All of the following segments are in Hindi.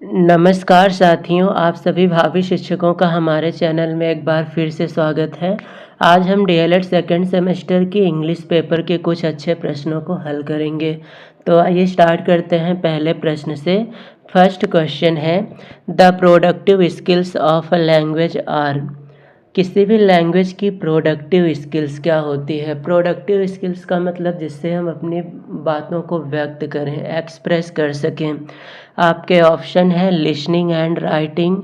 नमस्कार साथियों, आप सभी भावी शिक्षकों का हमारे चैनल में एक बार फिर से स्वागत है। आज हम डीएलएड सेकंड सेमेस्टर की इंग्लिश पेपर के कुछ अच्छे प्रश्नों को हल करेंगे। तो आइए स्टार्ट करते हैं पहले प्रश्न से। फर्स्ट क्वेश्चन है, the productive skills of a language are. किसी भी लैंग्वेज की प्रोडक्टिव स्किल्स क्या होती है? प्रोडक्टिव स्किल्स का मतलब जिससे हम अपनी बातों को व्यक्त करें, एक्सप्रेस कर सकें। आपके ऑप्शन है listening and writing,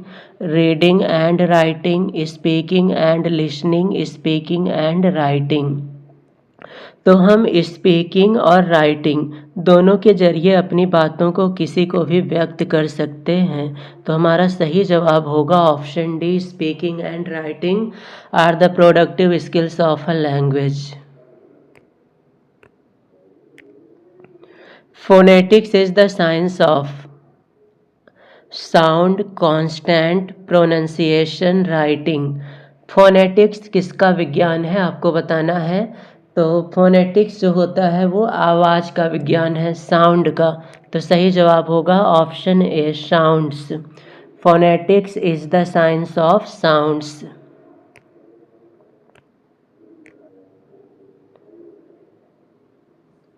reading and writing, speaking and listening, speaking and writing. तो हम स्पीकिंग और राइटिंग दोनों के जरिए अपनी बातों को किसी को भी व्यक्त कर सकते हैं। तो हमारा सही जवाब होगा option D, speaking and writing are the productive skills of a language. Phonetics is the science of sound, constant, pronunciation, writing. Phonetics किसका विज्ञान है आपको बताना है। तो फोनेटिक्स जो होता है वो आवाज़ का विज्ञान है, साउंड का। तो सही जवाब होगा option A, sounds. Phonetics is the science of sounds.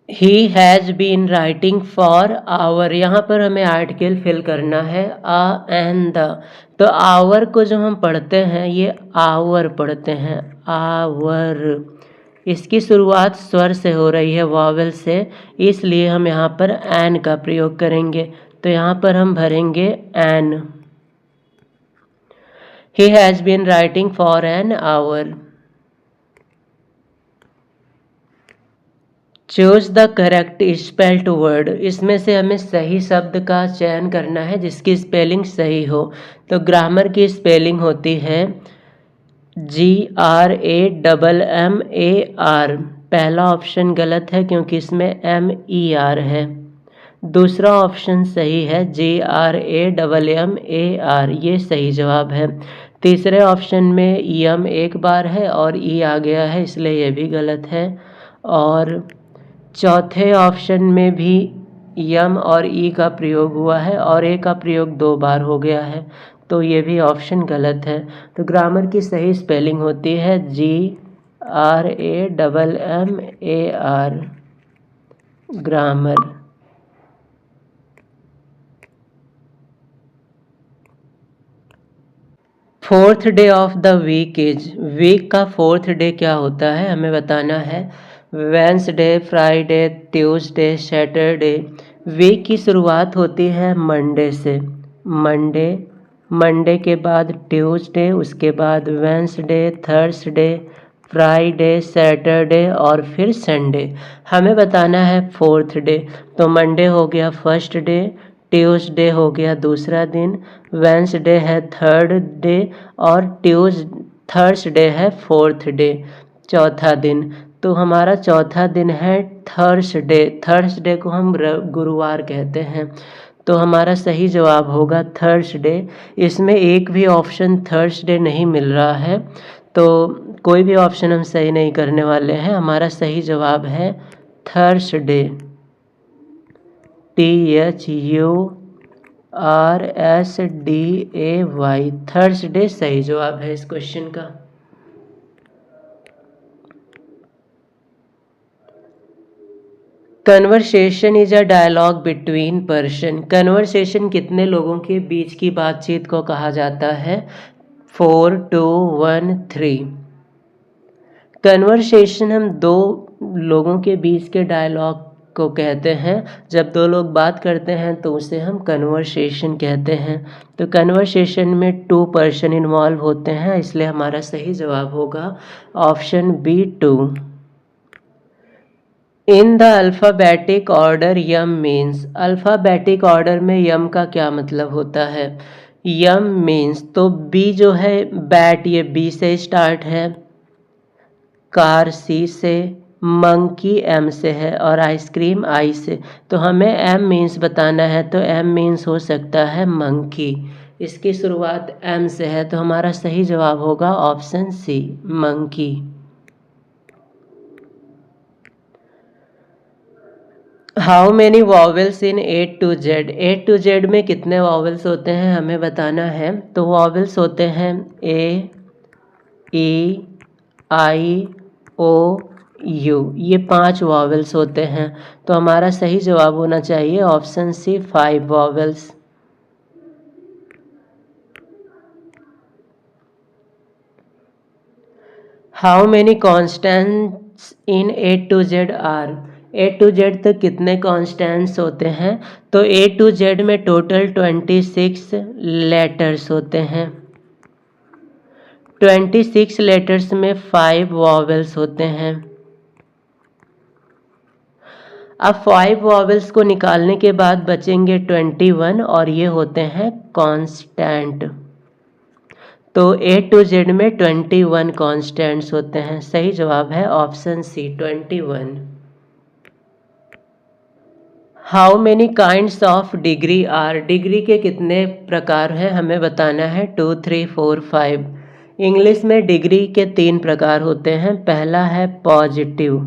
He has been writing for hour. यहाँ पर हमें आर्टिकल फिल करना है आ एंड द। तो आवर को जो हम पढ़ते हैं ये आवर पढ़ते हैं, आवर। इसकी शुरुआत स्वर से हो रही है, वावल से, इसलिए हम यहाँ पर एन का प्रयोग करेंगे। तो यहाँ पर हम भरेंगे an. He has been writing for an hour. Choose the correct spelled word. इसमें से हमें सही शब्द का चयन करना है जिसकी स्पेलिंग सही हो। तो ग्रामर की स्पेलिंग होती है GRAMMAR। पहला ऑप्शन गलत है क्योंकि इसमें MER है। दूसरा ऑप्शन सही है GRAMMAR, ये सही जवाब है। तीसरे ऑप्शन में यम एक बार है और ई आ गया है, इसलिए ये भी गलत है। और चौथे ऑप्शन में भी यम और ई का प्रयोग हुआ है और ए का प्रयोग 2 बार हो गया है, तो ये भी ऑप्शन गलत है। तो ग्रामर की सही स्पेलिंग होती है GRAMMAR, grammar. Fourth day of the week is. Week का फोर्थ डे क्या होता है हमें बताना है। Wednesday, Friday, Tuesday, Saturday. Week की शुरुआत होती है मंडे से। मंडे, मंडे के बाद ट्यूसडे, उसके बाद वेंसडे, थर्सडे, फ्राइडे, सैटरडे और फिर संडे। हमें बताना है फोर्थ डे। तो मंडे हो गया फर्स्ट डे, ट्यूसडे हो गया दूसरा दिन, वेंसडे है थर्ड डे और थर्सडे है फोर्थ डे, चौथा दिन। तो हमारा चौथा दिन है थर्सडे। थर्सडे को हम गुरुवार कहते हैं। तो हमारा सही जवाब होगा थर्सडे। इसमें एक भी ऑप्शन थर्सडे नहीं मिल रहा है, तो कोई भी ऑप्शन हम सही नहीं करने वाले हैं। हमारा सही जवाब है थर्सडे, THURSDAY, थर्सडे सही जवाब है इस क्वेश्चन का। Conversation is a dialogue between person. Conversation कितने लोगों के बीच की बातचीत को कहा जाता है? 4, 2, 1, 3। कन्वर्सेशन हम दो लोगों के बीच के डायलॉग को कहते हैं। जब दो लोग बात करते हैं तो उसे हम कन्वर्सेशन कहते हैं। तो कन्वर्सेशन में 2 पर्सन इन्वॉल्व होते हैं, इसलिए हमारा सही जवाब होगा option B, 2। In the alphabetic order yum means. Alphabetic order में यम का क्या मतलब होता है? यम मीन्स, तो बी जो है बैट, ये बी से स्टार्ट है, कार सी से, मंकी एम से है और आइसक्रीम आई से। तो हमें एम मीन्स बताना है, तो एम मीन्स हो सकता है मंकी। इसकी शुरुआत एम से है, तो हमारा सही जवाब होगा option C, monkey. How many vowels in A to Z. A to Z में कितने वॉवेल्स होते हैं हमें बताना है। तो वॉवेल्स होते हैं ए, ई, आई, ओ, यू, ये 5 वॉवेल्स होते हैं। तो हमारा सही जवाब होना चाहिए option C 5 vowels. How many constants in A to Z are. A to Z तक कितने कॉन्स्टेंट्स होते हैं। तो ए टू जेड में टोटल 26 लेटर्स होते हैं। 26 लेटर्स में 5 वॉवेल्स होते हैं। अब 5 वॉवेल्स को निकालने के बाद बचेंगे 21 और ये होते हैं कांस्टेंट। तो ए टू जेड में 21 कांस्टेंट्स होते हैं। सही जवाब है option C 21। How many kinds of degree are. Degree के कितने प्रकार हैं हमें बताना है। 2, 3, 4, 5। इंग्लिश में डिग्री के 3 प्रकार होते हैं। पहला है पॉजिटिव,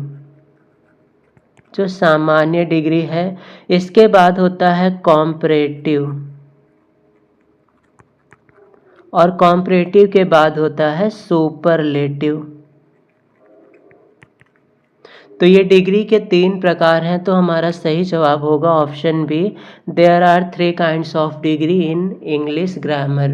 जो सामान्य डिग्री है। इसके बाद होता है कॉम्परेटिव, और कॉम्परेटिव के बाद होता है सुपरलेटिव। तो ये डिग्री के 3 प्रकार हैं। तो हमारा सही जवाब होगा option B, there are 3 kinds of degree in English grammar.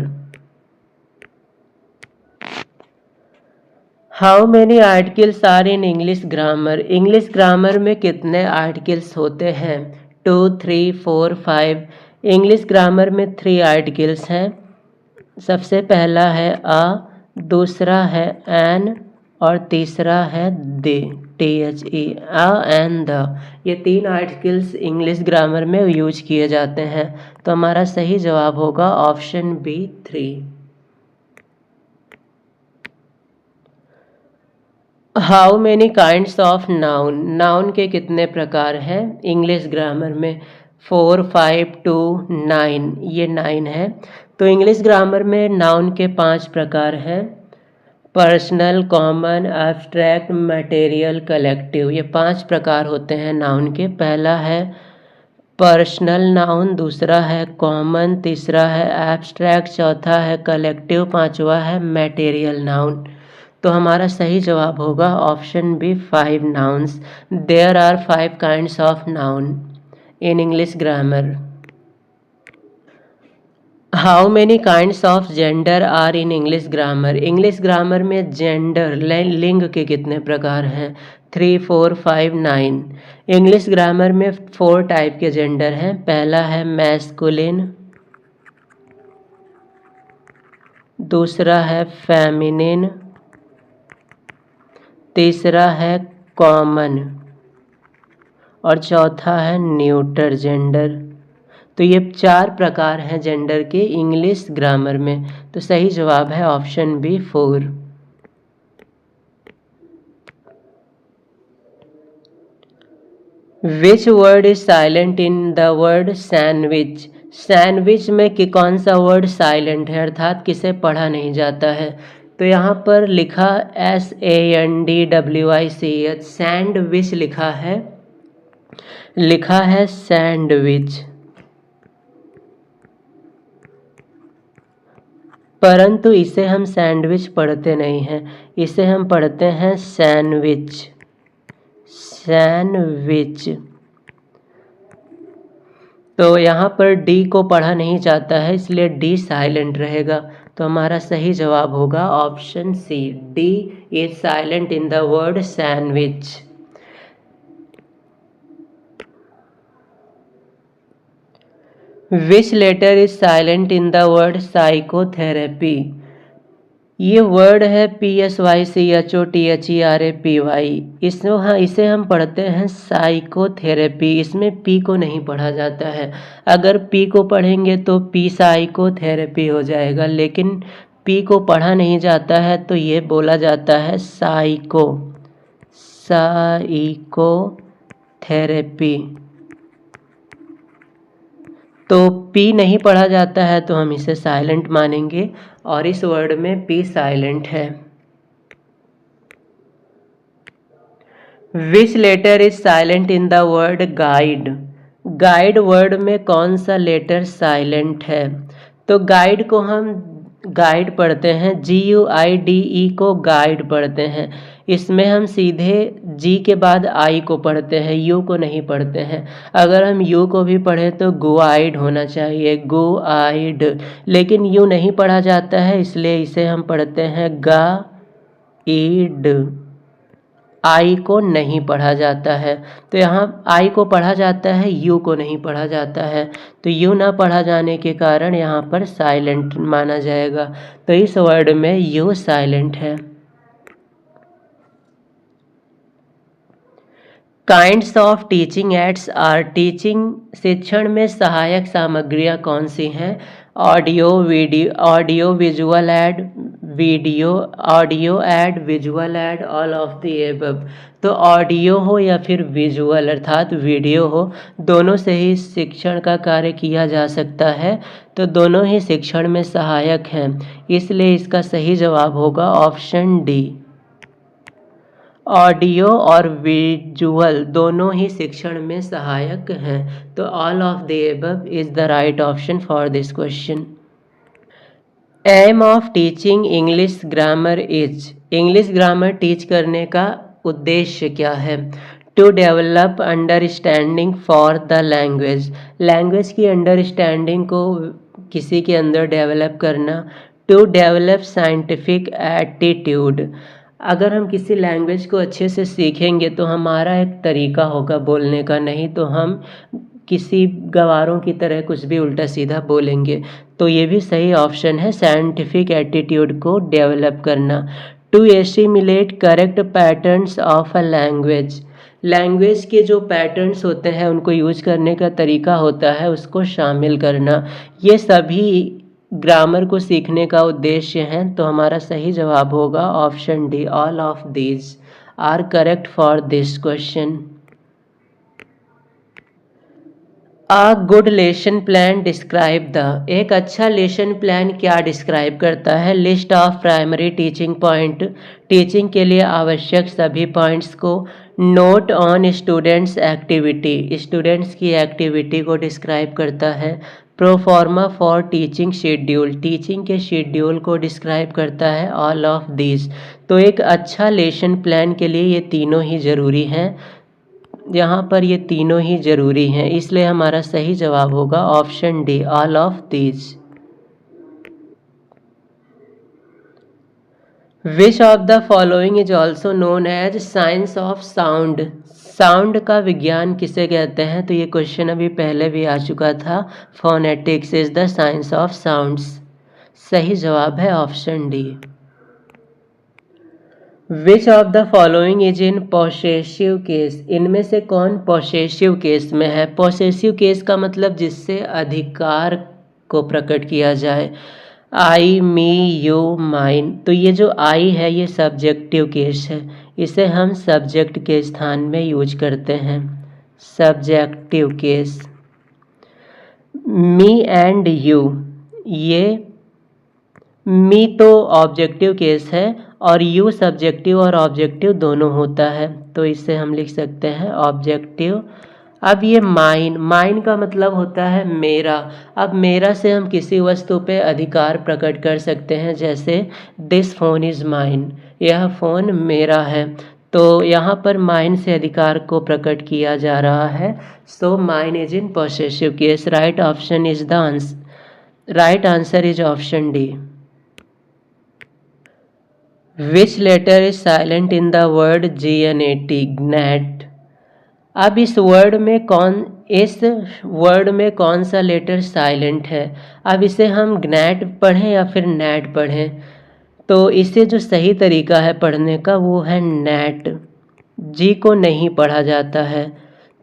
How many articles are in English grammar. English grammar में कितने आर्टिकल्स होते हैं। 2, 3, 4, 5। इंग्लिश ग्रामर में 3 आर्टिकल्स हैं। सबसे पहला है अ, दूसरा है एन, और तीसरा है the, THE, a and the. ये 3 आर्टिकल्स इंग्लिश ग्रामर में यूज किए जाते हैं। तो हमारा सही जवाब होगा option B 3। How many kinds of noun. Noun के कितने प्रकार हैं इंग्लिश ग्रामर में। 4, 5, 2, 9, ये 9 है। तो इंग्लिश ग्रामर में नाउन के 5 प्रकार हैं। Personal, common, abstract, material, collective, ये 5 प्रकार होते हैं नाउन के। पहला है पर्सनल नाउन, दूसरा है कॉमन, तीसरा है एब्स्ट्रैक्ट, चौथा है कलेक्टिव, पांचवा है मटेरियल नाउन। तो हमारा सही जवाब होगा option B 5 nouns. There are 5 kinds of noun in English grammar. How many kinds of gender are in English grammar. English grammar में जेंडर, लिंग के कितने प्रकार हैं। 3, 4, 5, 9। इंग्लिश ग्रामर में 4 टाइप के जेंडर हैं। पहला है मैस्कुलिन, दूसरा है फेमिनिन, तीसरा है कॉमन, और चौथा है न्यूटर जेंडर। तो ये 4 प्रकार हैं जेंडर के इंग्लिश ग्रामर में। तो सही जवाब है option B 4। Which word is silent in the word sandwich. Sandwich में कि कौन सा वर्ड साइलेंट है, अर्थात किसे पढ़ा नहीं जाता है। तो यहाँ पर लिखा SANDWICH, सैंडविच लिखा है सैंडविच, परंतु इसे हम सैंडविच पढ़ते नहीं हैं, इसे हम पढ़ते हैं सैंडविच। सैंडविच। तो यहाँ पर डी को पढ़ा नहीं जाता है, इसलिए डी साइलेंट रहेगा। तो हमारा सही जवाब होगा option C, D is silent in the word sandwich. Which letter is silent in the word psychotherapy. ये वर्ड है PSYCHOTHERAPY। इसे हम पढ़ते हैं साइकोथेरेपी। इसमें पी को नहीं पढ़ा जाता है। अगर पी को पढ़ेंगे तो पी साइकोथेरेपी हो जाएगा, लेकिन पी को पढ़ा नहीं जाता है तो ये बोला जाता है साइकोथेरेपी। तो पी नहीं पढ़ा जाता है तो हम इसे साइलेंट मानेंगे, और इस वर्ड में पी साइलेंट है। Which letter is silent in the word guide? Guide word में कौन सा लेटर साइलेंट है? तो गाइड को हम गाइड पढ़ते हैं, GUIDE को गाइड पढ़ते हैं। इसमें हम सीधे जी के बाद आई को पढ़ते हैं, यू को नहीं पढ़ते हैं। अगर हम यू को भी पढ़ें तो गुआइड होना चाहिए, गुआइड। लेकिन यू नहीं पढ़ा जाता है, इसलिए इसे हम पढ़ते हैं गा ईड। आई को नहीं पढ़ा जाता है, तो यहाँ आई को पढ़ा जाता है, यू को नहीं पढ़ा जाता है। तो यू ना पढ़ा जाने के कारण यहाँ पर साइलेंट माना जाएगा। तो इस वर्ड में यू साइलेंट है। Kinds of teaching aids are, teaching शिक्षण में सहायक सामग्रियाँ कौन सी हैं? Audio, video, audio visual aid, video, audio aid, visual aid, all of the above. तो ऑडियो हो या फिर विजुअल अर्थात वीडियो हो, दोनों से ही शिक्षण का कार्य किया जा सकता है। तो दोनों ही शिक्षण में सहायक हैं, इसलिए इसका सही जवाब होगा ऑप्शन डी। ऑडियो और विजुअल दोनों ही शिक्षण में सहायक हैं। तो all of the above is the right option for this question. Aim of teaching English grammar is, English grammar teach करने का उद्देश्य क्या है? To develop understanding for the language, language की अंडरस्टैंडिंग को किसी के अंदर डेवलप करना। टू डेवलप साइंटिफिक एटीट्यूड, अगर हम किसी लैंग्वेज को अच्छे से सीखेंगे तो हमारा एक तरीका होगा बोलने का, नहीं तो हम किसी गवारों की तरह कुछ भी उल्टा सीधा बोलेंगे। तो ये भी सही ऑप्शन है, साइंटिफिक एटीट्यूड को डेवलप करना। To assimilate correct patterns of a language, language के जो पैटर्न्स होते हैं उनको यूज करने का तरीका होता है, उसको शामिल करना। ये सभी ग्रामर को सीखने का उद्देश्य है। तो हमारा सही जवाब होगा option D, all of these are correct for this question. A good lesson plan describe the, एक अच्छा लेसन प्लान क्या डिस्क्राइब करता है? List of primary teaching point, teaching के लिए आवश्यक सभी पॉइंट्स को। Note on students activity, students की एक्टिविटी को डिस्क्राइब करता है। Proforma for teaching schedule, teaching के शेड्यूल को डिस्क्राइब करता है। ऑल ऑफ दीज, तो एक अच्छा लेसन प्लान के लिए ये तीनों ही ज़रूरी हैं। यहाँ पर ये तीनों ही ज़रूरी हैं, इसलिए हमारा सही जवाब होगा option D, all of these. Which of the following is also known as science of sound, sound का विज्ञान किसे कहते हैं? तो ये क्वेश्चन अभी पहले भी आ चुका था। Phonetics is the science of sounds, सही जवाब है option D. Which of the following is in possessive case, इनमें से कौन पॉसेसिव केस में है? पॉसेसिव केस का मतलब जिससे अधिकार को प्रकट किया जाए। आई, मी, यू, माइन, तो ये जो आई है ये सब्जेक्टिव केस है, इसे हम सब्जेक्ट के स्थान में यूज करते हैं, subjective case. Me and you, ये मी तो ऑब्जेक्टिव केस है और यू सब्जेक्टिव और ऑब्जेक्टिव दोनों होता है, तो इसे हम लिख सकते हैं ऑब्जेक्टिव। अब ये माइन, माइन का मतलब होता है मेरा। अब मेरा से हम किसी वस्तु पे अधिकार प्रकट कर सकते हैं, जैसे दिस फोन इज़ माइन, यह फ़ोन मेरा है। तो यहाँ पर माइन से अधिकार को प्रकट किया जा रहा है। So mine is in possessive case, right option is the answer, right answer is option D. Which letter is silent in the word GNAT, gnat? अब इस वर्ड में कौन सा लेटर साइलेंट है? अब इसे हम ग्नैट पढ़ें या फिर नैट पढ़ें? तो इसे जो सही तरीका है पढ़ने का वो है नैट। जी को नहीं पढ़ा जाता है,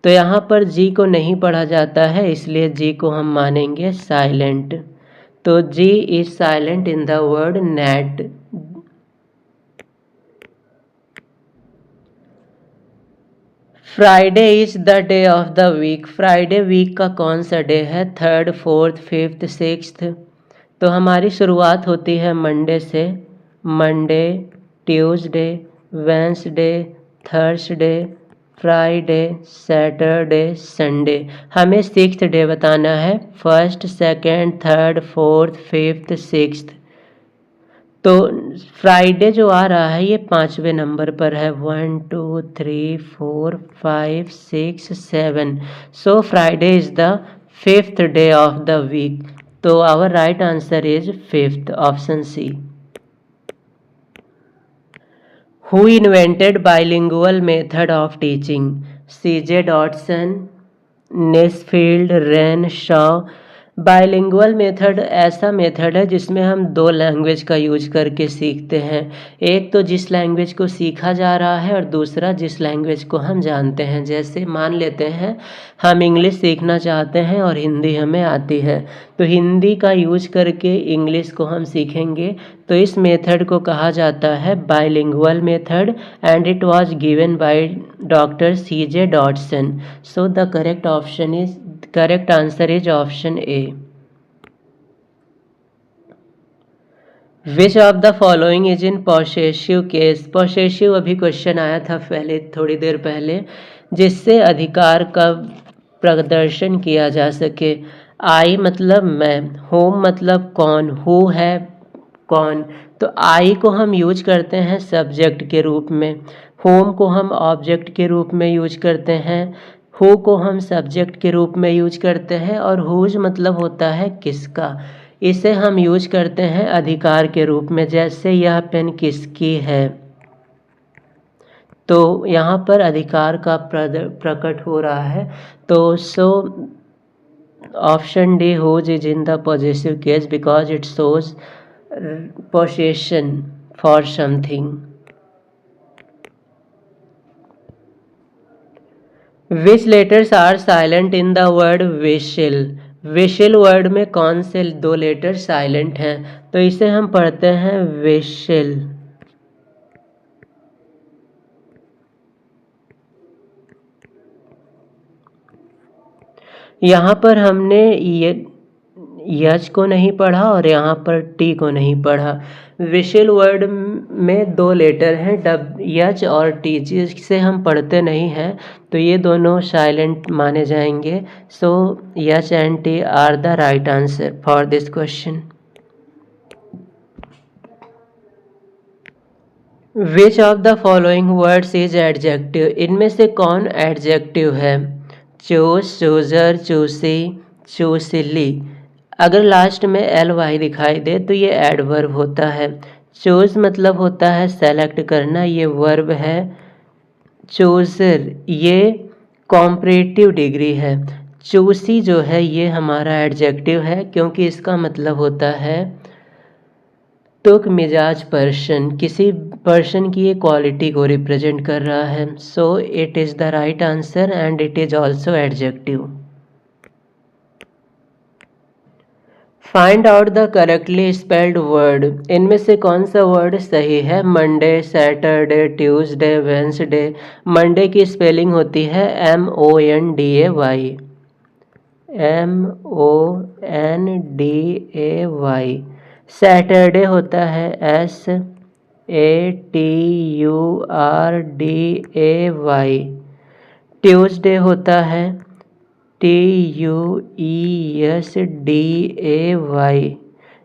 तो यहाँ पर जी को नहीं पढ़ा जाता है, इसलिए जी को हम मानेंगे साइलेंट। तो G is silent in the word gnat. Friday is the day of the week, Friday week का कौन सा डे है? 3rd, 4th, 5th, 6th। तो हमारी शुरुआत होती है मंडे से, Monday, Tuesday, Wednesday, Thursday, Friday, Saturday, Sunday. हमें 6th डे बताना है, 1st, 2nd, 3rd, 4th, 5th, 6th। तो फ्राइडे जो आ रहा है ये 5वें नंबर पर है, 1 2 3 4 5 6 7। So Friday is the 5th day of the week. तो our right answer is 5th, option C. Who invented bilingual method of teaching? C.J. Dodson, Nesfield, Wren, Shaw. Bilingual method ऐसा मेथड है जिसमें हम 2 लैंग्वेज का यूज करके सीखते हैं। एक तो जिस लैंग्वेज को सीखा जा रहा है और दूसरा जिस लैंग्वेज को हम जानते हैं। जैसे मान लेते हैं हम इंग्लिश सीखना चाहते हैं और हिंदी हमें आती है, तो हिंदी का यूज करके इंग्लिश को हम सीखेंगे। तो इस मेथड को कहा जाता है bilingual method and it was given by doctor C.J. Dodson। So the correct answer is option A. Which of the following is in possessive case? Possessive अभी क्वेश्चन आया था पहले, थोड़ी देर पहले, जिससे अधिकार का प्रदर्शन किया जा सके। आई मतलब मैं, होम मतलब कौन, हु है कौन। तो आई को हम यूज करते हैं सब्जेक्ट के रूप में, होम को हम ऑब्जेक्ट के रूप में यूज करते हैं, हु को हम सब्जेक्ट के रूप में यूज करते हैं, और हुज मतलब होता है किसका। इसे हम यूज करते हैं अधिकार के रूप में। जैसे यह पेन किसकी है, तो यहाँ पर अधिकार का प्रकट हो रहा है। तो so option D, whose is in the possessive case because it shows possession for something। Which letters are silent in the word whistle? whistle word में कौन से 2 लेटर साइलेंट हैं? तो इसे हम पढ़ते हैं whistle। यहाँ पर हमने ये यच को नहीं पढ़ा और यहाँ पर टी को नहीं पढ़ा। विशिल वर्ड में 2 लेटर हैं, यच और टी, जिससे हम पढ़ते नहीं हैं, तो ये दोनों साइलेंट माने जाएंगे। So H and T are the right answer for this question. Which of the following words is adjective? इनमें से कौन एडजेक्टिव है? चूज, चूजर, चूसी, चूसिली। अगर लास्ट में ly दिखाई दे तो ये एडवर्ब होता है। चूज मतलब होता है सेलेक्ट करना, ये वर्ब है। चूजर ये कॉम्परेटिव डिग्री है। चूसी जो है ये हमारा एडजेक्टिव है, क्योंकि इसका मतलब होता है तुक मिजाज पर्सन, किसी पर्सन की ये क्वालिटी को रिप्रेजेंट कर रहा है। So it is the right answer and it is also adjective. Find out the correctly spelled word. इनमें से कौन सा वर्ड सही है? Monday, Saturday, Tuesday, Wednesday. Monday की स्पेलिंग होती है MONDAY, MONDAY। सैटरडे होता है SATURDAY। ट्यूसडे होता है TUESDAY।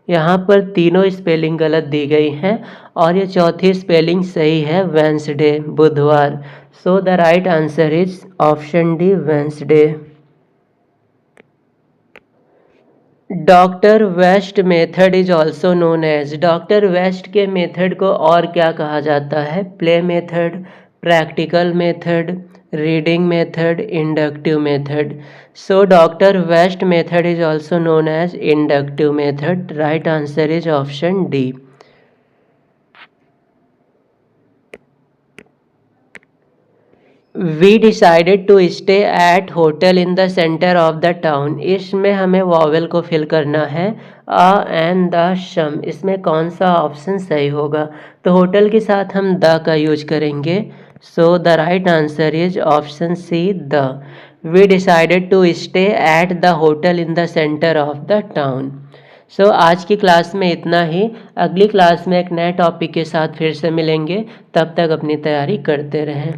यहाँ पर तीनों स्पेलिंग गलत दी गई हैं और ये चौथी स्पेलिंग सही है, वेंसडे, बुधवार। So the right answer is option D, Wednesday. Doctor West method is also known as. Doctor West के मेथड को और क्या कहा जाता है? Play method, practical method, reading method, inductive method. So doctor West method is also known as inductive method. Right answer is option D. We decided to stay at hotel in the centre of the town. इसमें हमें वॉवेल को फिल करना है, अ एंड द शम। इसमें कौन सा ऑप्शन सही होगा? तो होटल के साथ हम द का यूज करेंगे। So the right answer is option C, the. We decided to stay at the hotel in the centre of the town. So आज की क्लास में इतना ही। अगली क्लास में एक नए टॉपिक के साथ फिर से मिलेंगे। तब तक अपनी तैयारी करते रहें।